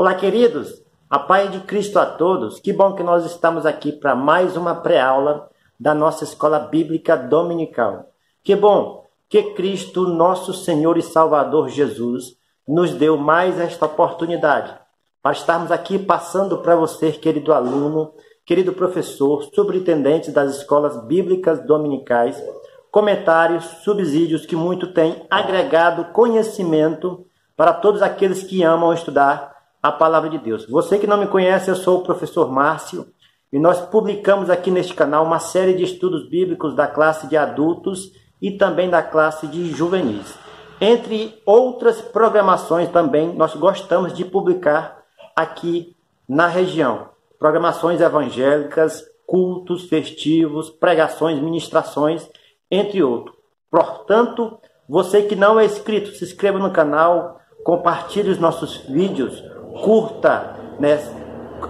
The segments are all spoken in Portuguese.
Olá, queridos! A paz de Cristo a todos. Que bom que nós estamos aqui para mais uma pré-aula da nossa Escola Bíblica Dominical. Que bom que Cristo, nosso Senhor e Salvador Jesus, nos deu mais esta oportunidade para estarmos aqui passando para você, querido aluno, querido professor, superintendente das escolas bíblicas dominicais, comentários, subsídios que muito têm agregado conhecimento para todos aqueles que amam estudar a palavra de Deus. Você que não me conhece, eu sou o professor Márcio e nós publicamos aqui neste canal uma série de estudos bíblicos da classe de adultos e também da classe de juvenis. Entre outras programações também, nós gostamos de publicar aqui na região. Programações evangélicas, cultos festivos, pregações, ministrações, entre outros. Portanto, você que não é inscrito, se inscreva no canal, compartilhe os nossos vídeos, curta, né?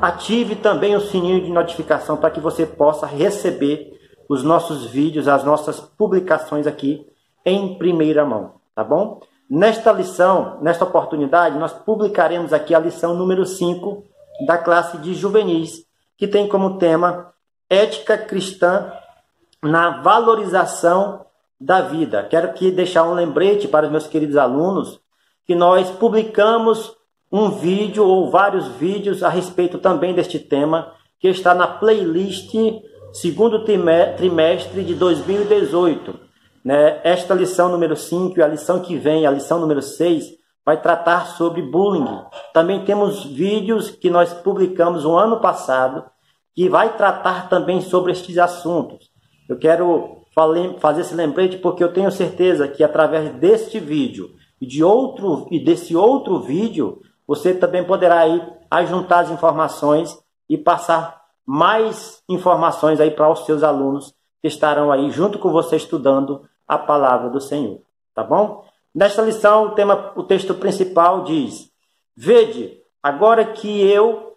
Ative também o sininho de notificação para que você possa receber os nossos vídeos, as nossas publicações aqui em primeira mão, tá bom? Nesta lição, nesta oportunidade, nós publicaremos aqui a lição número 5 da classe de juvenis, que tem como tema Ética Cristã na Valorização da Vida. Quero aqui deixar um lembrete para os meus queridos alunos que nós publicamos um vídeo ou vários vídeos a respeito também deste tema, que está na playlist segundo trimestre de 2018. Né? Esta lição número 5 e a lição que vem, a lição número 6, vai tratar sobre bullying. Também temos vídeos que nós publicamos o ano passado, que vai tratar também sobre estes assuntos. Eu quero fazer esse lembrete porque eu tenho certeza que através deste vídeo e desse outro vídeo, você também poderá aí ajuntar as informações e passar mais informações aí para os seus alunos que estarão aí junto com você estudando a palavra do Senhor, tá bom? Nesta lição, o texto principal diz: Vede, agora que eu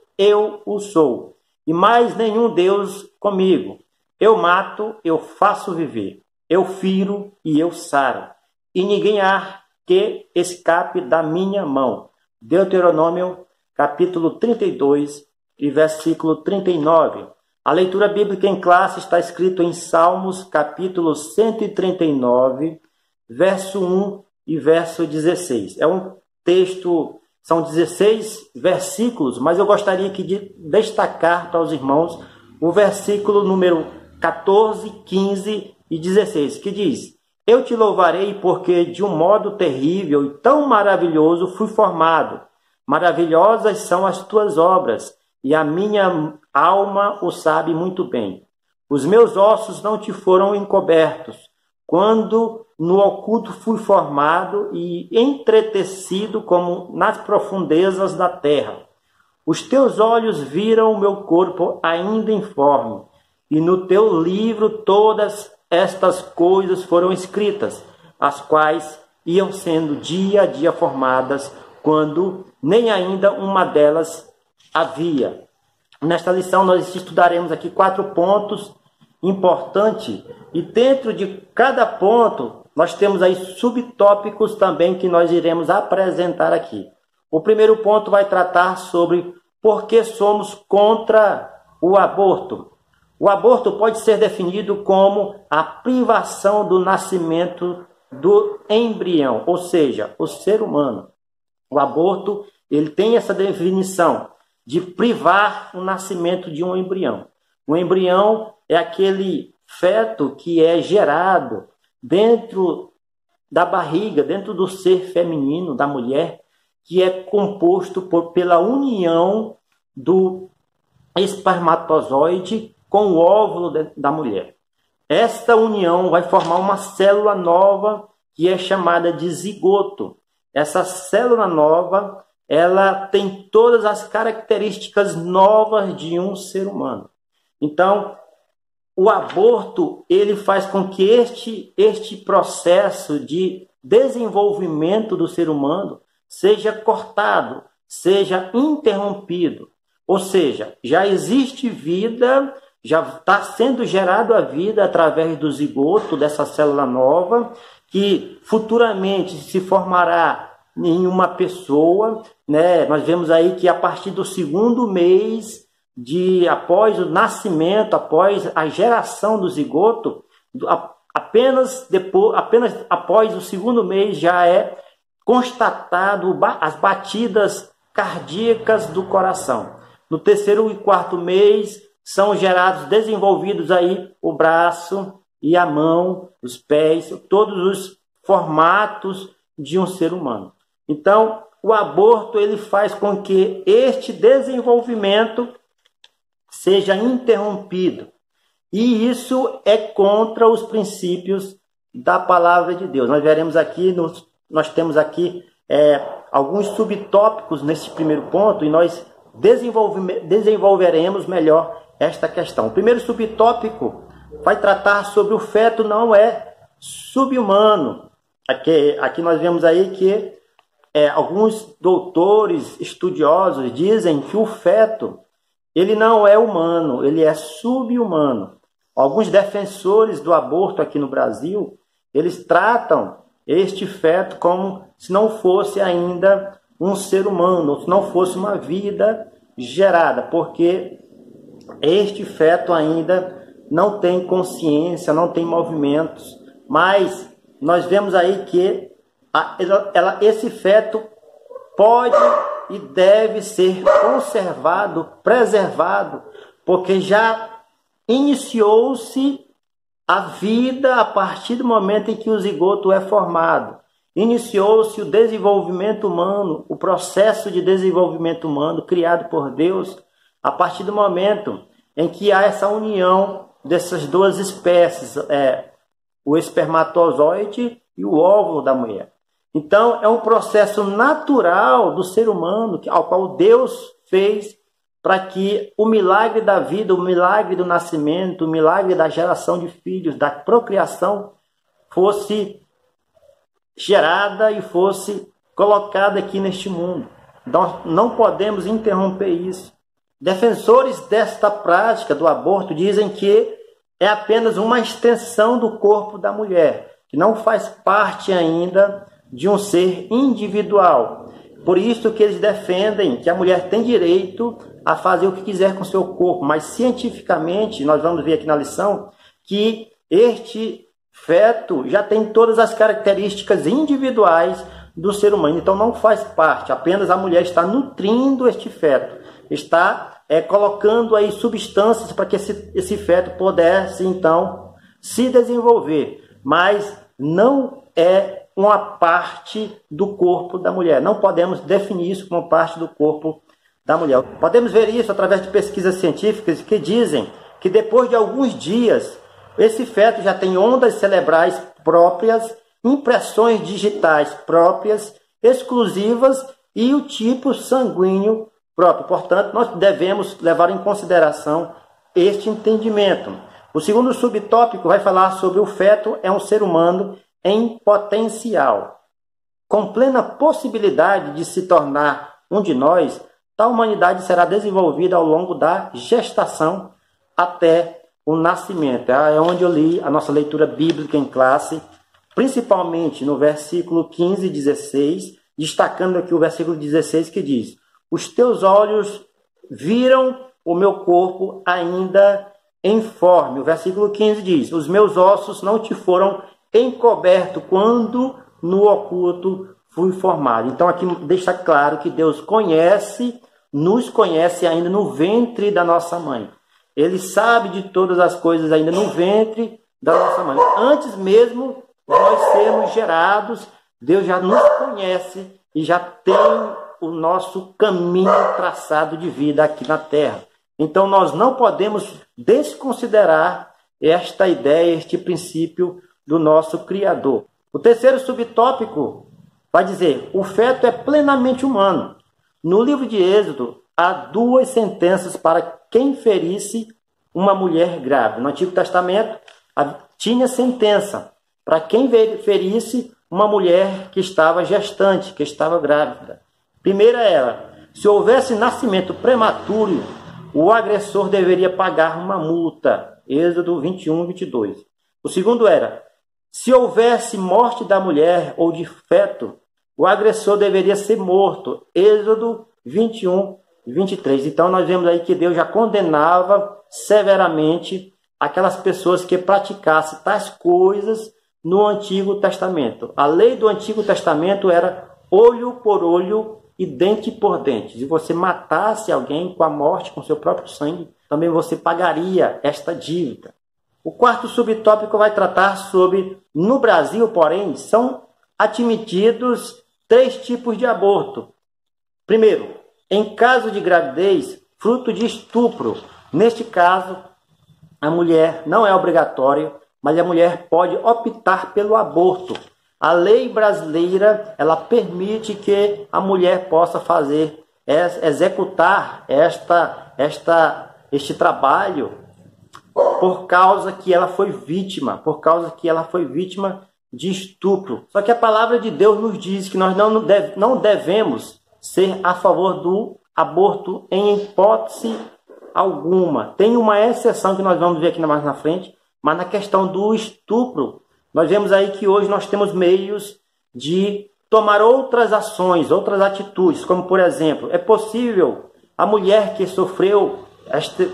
o sou, e mais nenhum Deus comigo. Eu mato, eu faço viver, eu firo e eu saro, e ninguém há que escape da minha mão. Deuteronômio, capítulo 32 e versículo 39. A leitura bíblica em classe está escrito em Salmos, capítulo 139, verso 1 e verso 16. É um texto, são 16 versículos, mas eu gostaria aqui de destacar para os irmãos o versículo número 14, 15 e 16, que diz: Eu te louvarei porque de um modo terrível e tão maravilhoso fui formado. Maravilhosas são as tuas obras, e a minha alma o sabe muito bem. Os meus ossos não te foram encobertos, quando no oculto fui formado e entretecido como nas profundezas da terra. Os teus olhos viram o meu corpo ainda informe, e no teu livro todas estas coisas foram escritas, as quais iam sendo dia a dia formadas, quando nem ainda uma delas havia. Nesta lição nós estudaremos aqui 4 pontos importantes, e dentro de cada ponto nós temos aí subtópicos também que nós iremos apresentar aqui. O primeiro ponto vai tratar sobre por que somos contra o aborto. O aborto pode ser definido como a privação do nascimento do embrião, ou seja, o ser humano. O aborto, ele tem essa definição de privar o nascimento de um embrião. O embrião é aquele feto que é gerado dentro da barriga, dentro do ser feminino da mulher, que é composto pela união do espermatozoide com o óvulo da mulher. Esta união vai formar uma célula nova que é chamada de zigoto. Essa célula nova, ela tem todas as características novas de um ser humano. Então, o aborto, ele faz com que este processo de desenvolvimento do ser humano seja cortado, seja interrompido. Ou seja, já existe vida, já está sendo gerada a vida através do zigoto, dessa célula nova, que futuramente se formará em uma pessoa né, nós vemos aí que a partir do segundo mês, após o nascimento, após a geração do zigoto, apenas após o segundo mês já é constatado as batidas cardíacas do coração. No terceiro e quarto mês são desenvolvidos aí o braço e a mão, os pés, todos os formatos de um ser humano. Então, o aborto ele faz com que este desenvolvimento seja interrompido. E isso é contra os princípios da palavra de Deus. Nós veremos aqui, nós temos aqui alguns subtópicos nesse primeiro ponto e nós desenvolveremos melhor esta questão. O primeiro subtópico vai tratar sobre o feto não é sub-humano. Aqui nós vemos aí que alguns doutores estudiosos dizem que o feto ele não é humano, ele é sub-humano. Alguns defensores do aborto aqui no Brasil, eles tratam este feto como se não fosse ainda um ser humano, se não fosse uma vida gerada, porque este feto ainda não tem consciência, não tem movimentos, mas nós vemos aí que esse feto pode e deve ser conservado, preservado, porque já iniciou-se a vida a partir do momento em que o zigoto é formado. Iniciou-se o desenvolvimento humano, o processo de desenvolvimento humano criado por Deus, a partir do momento em que há essa união dessas duas espécies, o espermatozoide e o óvulo da mulher. Então, é um processo natural do ser humano, ao qual Deus fez para que o milagre da vida, o milagre do nascimento, o milagre da geração de filhos, da procriação, fosse gerada e fosse colocada aqui neste mundo. Nós não podemos interromper isso. Defensores desta prática do aborto dizem que é apenas uma extensão do corpo da mulher, que não faz parte ainda de um ser individual. Por isso que eles defendem que a mulher tem direito a fazer o que quiser com seu corpo, mas cientificamente, nós vamos ver aqui na lição, que este feto já tem todas as características individuais do ser humano, então não faz parte, apenas a mulher está nutrindo este feto, está colocando aí substâncias para que esse feto pudesse então se desenvolver, mas não é uma parte do corpo da mulher. Não podemos definir isso como parte do corpo da mulher. Podemos ver isso através de pesquisas científicas que dizem que depois de alguns dias, esse feto já tem ondas cerebrais próprias, impressões digitais próprias, exclusivas e o tipo sanguíneo próprio. Portanto, nós devemos levar em consideração este entendimento. O segundo subtópico vai falar sobre o feto é um ser humano em potencial. Com plena possibilidade de se tornar um de nós, tal humanidade será desenvolvida ao longo da gestação até o nascimento. É onde eu li a nossa leitura bíblica em classe, principalmente no versículo 15 e 16, destacando aqui o versículo 16 que diz: os teus olhos viram o meu corpo ainda informe. O versículo 15 diz: os meus ossos não te foram encoberto quando no oculto fui formado. Então aqui deixa claro que Deus nos conhece ainda no ventre da nossa mãe. Ele sabe de todas as coisas ainda no ventre da nossa mãe. Antes mesmo de nós sermos gerados, Deus já nos conhece e já tem o nosso caminho traçado de vida aqui na terra. Então nós não podemos desconsiderar esta ideia, este princípio do nosso Criador. O terceiro subtópico vai dizer: o feto é plenamente humano. No livro de Êxodo, há duas sentenças para quem ferisse uma mulher grávida. No Antigo Testamento, tinha sentença para quem ferisse uma mulher que estava gestante, que estava grávida. Primeira era: se houvesse nascimento prematuro, o agressor deveria pagar uma multa. Êxodo 21, 22. O segundo era: se houvesse morte da mulher ou de feto, o agressor deveria ser morto. Êxodo 21, 23. Então nós vemos aí que Deus já condenava severamente aquelas pessoas que praticassem tais coisas no Antigo Testamento. A lei do Antigo Testamento era olho por olho e dente por dente. Se você matasse alguém com a morte, com seu próprio sangue, também você pagaria esta dívida. O quarto subtópico vai tratar sobre, no Brasil, porém, são admitidos 3 tipos de aborto. Primeiro, em caso de gravidez, fruto de estupro. Neste caso, a mulher não é obrigatório, mas a mulher pode optar pelo aborto. A lei brasileira, ela permite que a mulher possa executar este trabalho por causa que ela foi vítima, de estupro. Só que a palavra de Deus nos diz que nós não devemos ser a favor do aborto em hipótese alguma. Tem uma exceção que nós vamos ver aqui mais na frente, mas na questão do estupro, nós vemos aí que hoje nós temos meios de tomar outras ações, outras atitudes, como por exemplo, é possível a mulher que sofreu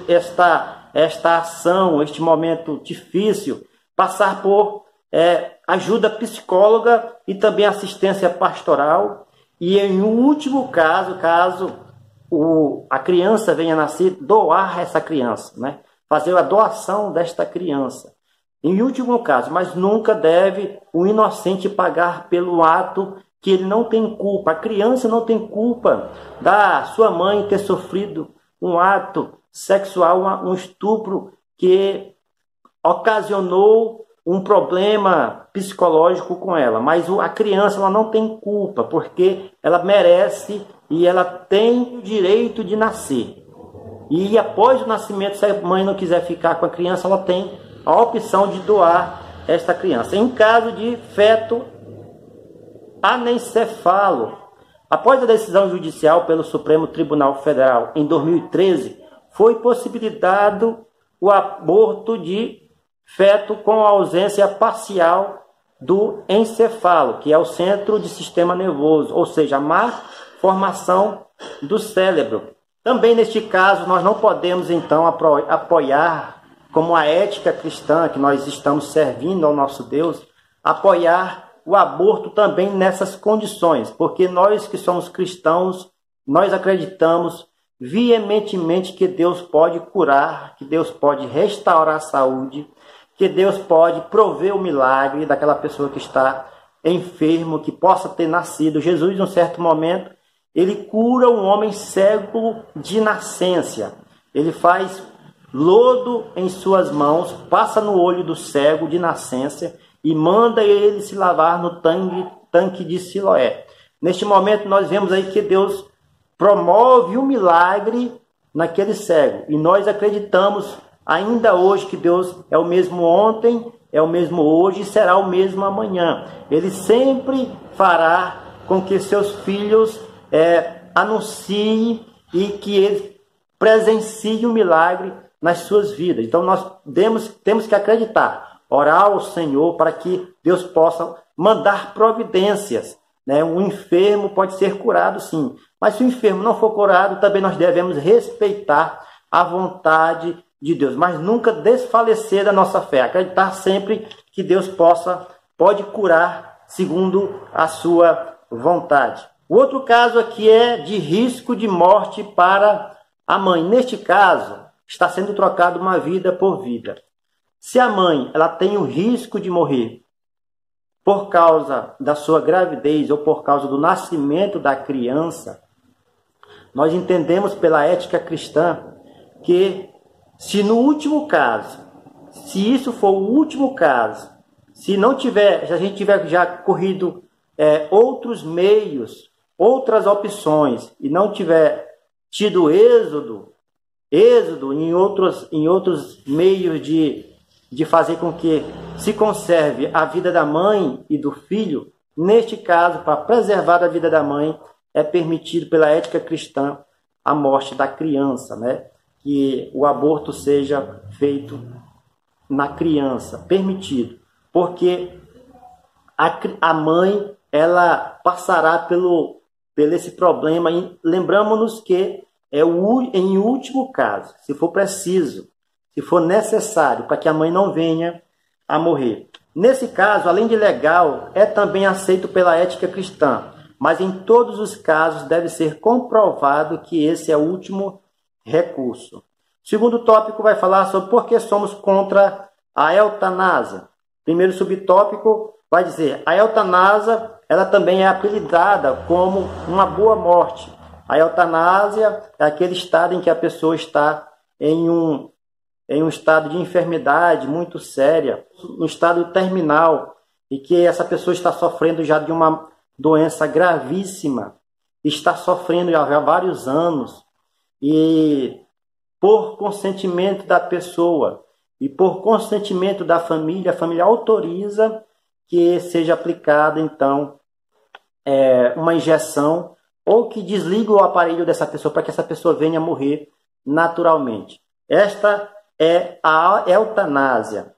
esta ação, este momento difícil, passar por ajuda psicóloga e também assistência pastoral. E em um último caso a criança venha a nascer, doar essa criança, né? Fazer a doação desta criança. Em último caso, mas nunca deve o inocente pagar pelo ato que ele não tem culpa. A criança não tem culpa da sua mãe ter sofrido um ato sexual, um estupro que ocasionou um problema psicológico com ela. Mas a criança ela não tem culpa, porque ela merece e ela tem o direito de nascer. E após o nascimento, se a mãe não quiser ficar com a criança, ela tem a opção de doar esta criança. Em caso de feto anencefalo, após a decisão judicial pelo Supremo Tribunal Federal em 2013, foi possibilitado o aborto de feto com ausência parcial do encefalo, que é o centro de sistema nervoso, ou seja, a má formação do cérebro. Também neste caso, nós não podemos então apoiar, como a ética cristã que nós estamos servindo ao nosso Deus, apoiar o aborto também nessas condições, porque nós que somos cristãos, nós acreditamos veementemente que Deus pode curar, que Deus pode restaurar a saúde, que Deus pode prover o milagre daquela pessoa que está enfermo, que possa ter nascido. Jesus, em um certo momento, ele cura um homem cego de nascença. Ele faz lodo em suas mãos, passa no olho do cego de nascença e manda ele se lavar no tanque de Siloé. Neste momento nós vemos aí que Deus promove um milagre naquele cego. E nós acreditamos ainda hoje que Deus é o mesmo ontem, é o mesmo hoje e será o mesmo amanhã. Ele sempre fará com que seus filhos anunciem e que ele presencie o milagre nas suas vidas. Então nós temos que acreditar, orar ao Senhor para que Deus possa mandar providências. Né? Um enfermo pode ser curado sim, mas se o enfermo não for curado, também nós devemos respeitar a vontade de Deus, mas nunca desfalecer da nossa fé, acreditar sempre que Deus pode curar segundo a sua vontade. O outro caso aqui é de risco de morte para a mãe. Neste caso, está sendo trocado uma vida por vida. Se a mãe ela tem o risco de morrer por causa da sua gravidez ou por causa do nascimento da criança, nós entendemos pela ética cristã que se no último caso, se isso for o último caso, se a gente tiver já corrido outros meios, outras opções e não tiver tido êxodo em outros meios de fazer com que se conserve a vida da mãe e do filho, neste caso, para preservar a vida da mãe, é permitido pela ética cristã a morte da criança, né? Que o aborto seja feito na criança, permitido, porque a mãe ela passará pelo esse problema. E lembramos-nos que é em último caso, se for preciso, se for necessário, para que a mãe não venha a morrer. Nesse caso, além de legal, é também aceito pela ética cristã, mas em todos os casos deve ser comprovado que esse é o último recurso. O segundo tópico vai falar sobre por que somos contra a eutanásia. Primeiro subtópico vai dizer, a eutanásia ela também é apelidada como uma boa morte. A eutanásia é aquele estado em que a pessoa está em um estado de enfermidade muito séria, um estado terminal, e que essa pessoa está sofrendo já de uma doença gravíssima, está sofrendo já há vários anos, e por consentimento da pessoa e por consentimento da família, a família autoriza que seja aplicada, então, uma injeção ou que desligue o aparelho dessa pessoa para que essa pessoa venha a morrer naturalmente. Esta é a eutanásia.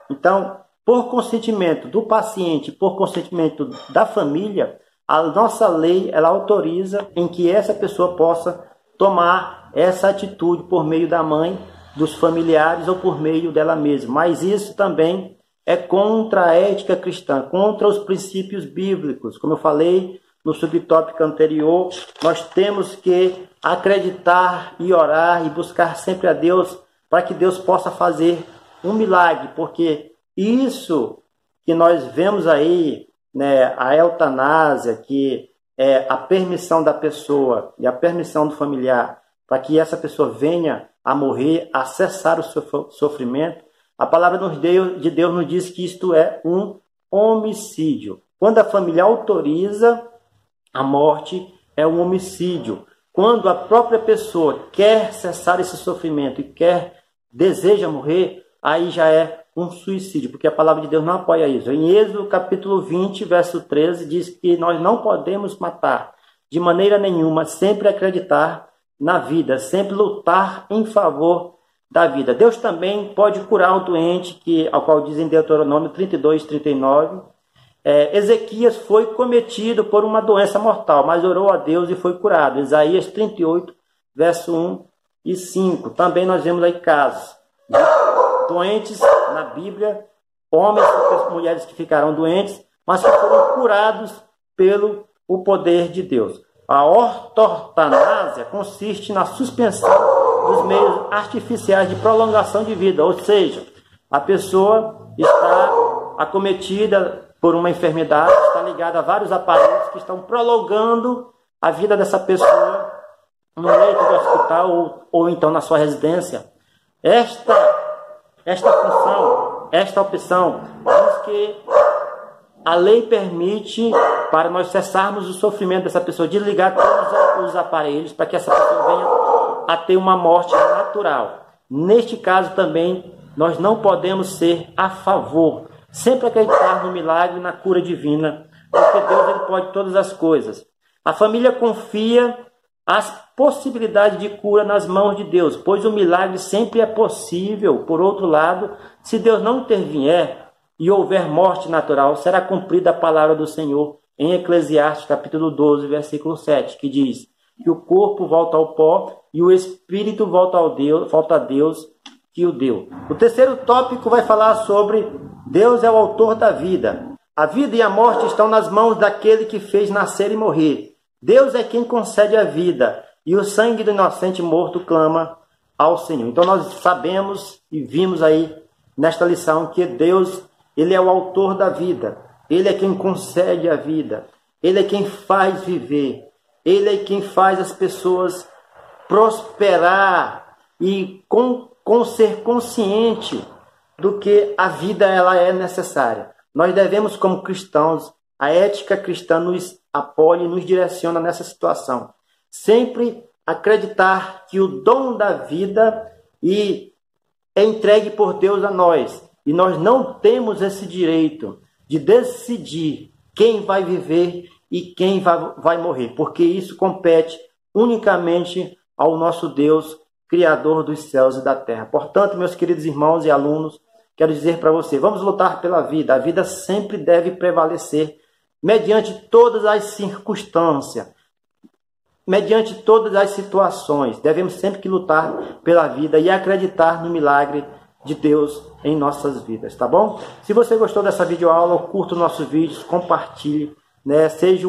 Então, por consentimento do paciente, por consentimento da família, a nossa lei ela autoriza em que essa pessoa possa tomar essa atitude por meio da mãe, dos familiares ou por meio dela mesma. Mas isso também é contra a ética cristã, contra os princípios bíblicos. Como eu falei no subtópico anterior, nós temos que acreditar e orar e buscar sempre a Deus para que Deus possa fazer um milagre, porque isso que nós vemos aí, né, a eutanásia, que é a permissão da pessoa e a permissão do familiar para que essa pessoa venha a morrer, a cessar o sofrimento, a palavra de Deus nos diz que isto é um homicídio. Quando a família autoriza a morte, é um homicídio. Quando a própria pessoa quer cessar esse sofrimento e deseja morrer, aí já é um suicídio, porque a palavra de Deus não apoia isso. Em Êxodo capítulo 20, verso 13, diz que nós não podemos matar de maneira nenhuma, sempre acreditar na vida, sempre lutar em favor da vida. Deus também pode curar o doente, ao qual diz em Deuteronômio 32, 39, Ezequias foi cometido por uma doença mortal, mas orou a Deus e foi curado. Isaías 38, verso 1 e 5. Também nós vemos aí casos de doentes na Bíblia, homens e mulheres que ficaram doentes, mas que foram curados pelo o poder de Deus. A ortotanásia consiste na suspensão dos meios artificiais de prolongação de vida, ou seja, a pessoa está acometida por uma enfermidade, está ligada a vários aparelhos que estão prolongando a vida dessa pessoa no leito do hospital ou então na sua residência. Esta função, esta opção, diz que a lei permite para nós cessarmos o sofrimento dessa pessoa, desligar todos os aparelhos para que essa pessoa venha a ter uma morte natural. Neste caso também, nós não podemos ser a favor, sempre acreditar no milagre e na cura divina, porque Deus ele pode todas as coisas. A família confia as possibilidades de cura nas mãos de Deus, pois o milagre sempre é possível. Por outro lado, se Deus não intervier e houver morte natural, será cumprida a palavra do Senhor em Eclesiastes capítulo 12, versículo 7, que diz que o corpo volta ao pó e o espírito volta a Deus que o deu. O terceiro tópico vai falar sobre Deus é o autor da vida. A vida e a morte estão nas mãos daquele que fez nascer e morrer. Deus é quem concede a vida, e o sangue do inocente morto clama ao Senhor. Então nós sabemos e vimos aí nesta lição que Deus, ele é o autor da vida. Ele é quem concede a vida. Ele é quem faz viver. Ele é quem faz as pessoas prosperar e com ser consciente do que a vida ela é necessária. Nós devemos, como cristãos, a ética cristã nos apoia e nos direciona nessa situação. Sempre acreditar que o dom da vida é entregue por Deus a nós. E nós não temos esse direito de decidir quem vai viver e quem vai morrer, porque isso compete unicamente ao nosso Deus, Criador dos céus e da terra. Portanto, meus queridos irmãos e alunos, quero dizer para você, vamos lutar pela vida. A vida sempre deve prevalecer mediante todas as circunstâncias, mediante todas as situações. Devemos sempre que lutar pela vida e acreditar no milagre de Deus em nossas vidas, tá bom? Se você gostou dessa videoaula, curta os nossos vídeos, compartilhe, né? Seja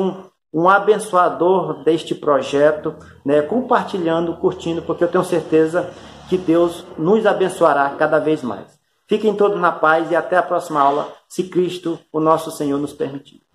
um abençoador deste projeto, né? Compartilhando, curtindo, porque eu tenho certeza que Deus nos abençoará cada vez mais. Fiquem todos na paz e até a próxima aula, se Cristo, o nosso Senhor, nos permitir.